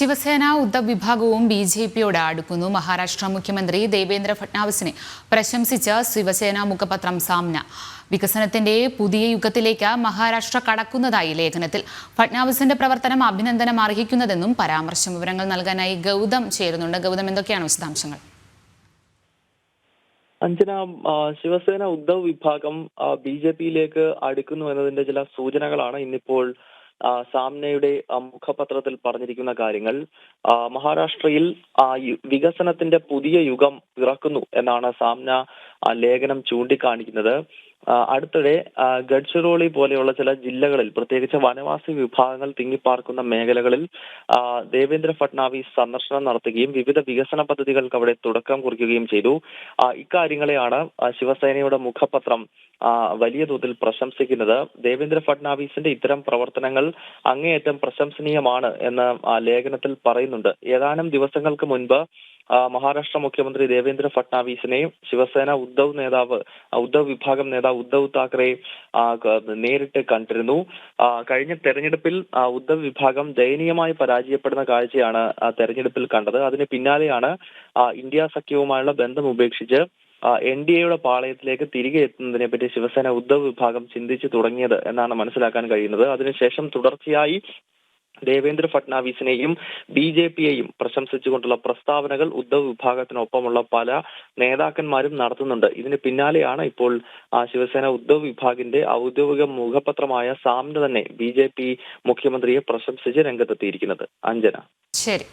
ശിവസേന ഉദ്ധവ് വിഭാഗവും ബി.ജെ.പിയോട് അടുക്കുന്നു. മഹാരാഷ്ട്ര മുഖ്യമന്ത്രി ദേവേന്ദ്ര ഫട്നാവിസിനെ പ്രശംസിച്ച് ശിവസേന മുഖപത്രം സാമ്ന. വികസനത്തിന്റെ പുതിയ യുഗത്തിലേക്ക് മഹാരാഷ്ട്ര കടക്കുന്നതായി ലേഖനത്തിൽ. ഫട്നാവിസിന്റെ പ്രവർത്തനം അഭിനന്ദനം അർഹിക്കുന്നതെന്നും പരാമർശം. വിവരങ്ങൾ നൽകാനായി ഗൗതം ചേരുന്നുണ്ട്. ഗൗതം, എന്തൊക്കെയാണ് വിശദാംശങ്ങൾ? അഞ്ജന, ശിവസേന ഉദ്ധവ് വിഭാഗം ബി.ജെ.പിയിലേക്ക് അടുക്കുന്നു എന്നതിന്റെ ചില സൂചനകളാണ് ഇന്നിപ്പോൾ സാമ്നയുടെ മുഖപത്രത്തിൽ പറഞ്ഞിരിക്കുന്ന കാര്യങ്ങൾ. മഹാരാഷ്ട്രയിൽ വികസനത്തിന്റെ പുതിയ യുഗം പിറക്കുന്നു എന്നാണ് സാമ്ന ലേഖനം ചൂണ്ടിക്കാണിക്കുന്നത്. അടുത്തിടെ ഗഡ്ചിറോളി പോലെയുള്ള ചില ജില്ലകളിൽ, പ്രത്യേകിച്ച് വനവാസി വിഭാഗങ്ങൾ തിങ്ങിപ്പാർക്കുന്ന മേഖലകളിൽ ദേവേന്ദ്ര ഫട്നാവിസ് സന്ദർശനം നടത്തുകയും വിവിധ വികസന പദ്ധതികൾക്ക് അവിടെ തുടക്കം കുറിക്കുകയും ചെയ്തു. ഇക്കാര്യങ്ങളെയാണ് ശിവസേനയുടെ മുഖപത്രം വലിയ തോതിൽ പ്രശംസിക്കുന്നത്. ദേവേന്ദ്ര ഫട്നാവിസിന്റെ ഇത്തരം പ്രവർത്തനങ്ങൾ അങ്ങേയറ്റം പ്രശംസനീയമാണ് എന്ന് ലേഖനത്തിൽ പറയുന്നുണ്ട്. ഏതാനും ദിവസങ്ങൾക്ക് മുൻപ് മഹാരാഷ്ട്ര മുഖ്യമന്ത്രി ദേവേന്ദ്ര ഫട്നാവിസിനെ ശിവസേന ഉദ്ധവ് വിഭാഗം നേതാവ് ഉദ്ധവ് താക്കറെ നേരിട്ട് കണ്ടിരുന്നു. കഴിഞ്ഞ തെരഞ്ഞെടുപ്പിൽ ഉദ്ധവ് വിഭാഗം ദയനീയമായി പരാജയപ്പെടുന്ന കാഴ്ചയാണ് തെരഞ്ഞെടുപ്പിൽ കണ്ടത്. അതിന് പിന്നാലെയാണ് ഇന്ത്യ സഖ്യവുമായുള്ള ബന്ധം ഉപേക്ഷിച്ച് NDAയുടെ പാളയത്തിലേക്ക് തിരികെ എത്തുന്നതിനെ പറ്റി ശിവസേന ഉദ്ധവ് വിഭാഗം ചിന്തിച്ചു തുടങ്ങിയത് എന്നാണ് മനസ്സിലാക്കാൻ കഴിയുന്നത്. അതിനുശേഷം തുടർച്ചയായി ദേവേന്ദ്ര ഫട്നാവിസിനെയും ബി.ജെ.പിയെയും പ്രശംസിച്ചുകൊണ്ടുള്ള പ്രസ്താവനകൾ ഉദ്ധവ് വിഭാഗത്തിനൊപ്പമുള്ള പല നേതാക്കന്മാരും നടത്തുന്നുണ്ട്. ഇതിന് പിന്നാലെയാണ് ഇപ്പോൾ ശിവസേന ഉദ്ധവ് വിഭാഗിന്റെ ഔദ്യോഗിക മുഖപത്രമായ സാമ്ന തന്നെ ബി.ജെ.പി മുഖ്യമന്ത്രിയെ പ്രശംസിച്ച് രംഗത്തെത്തിയിരിക്കുന്നത്. അഞ്ജന. ശരി.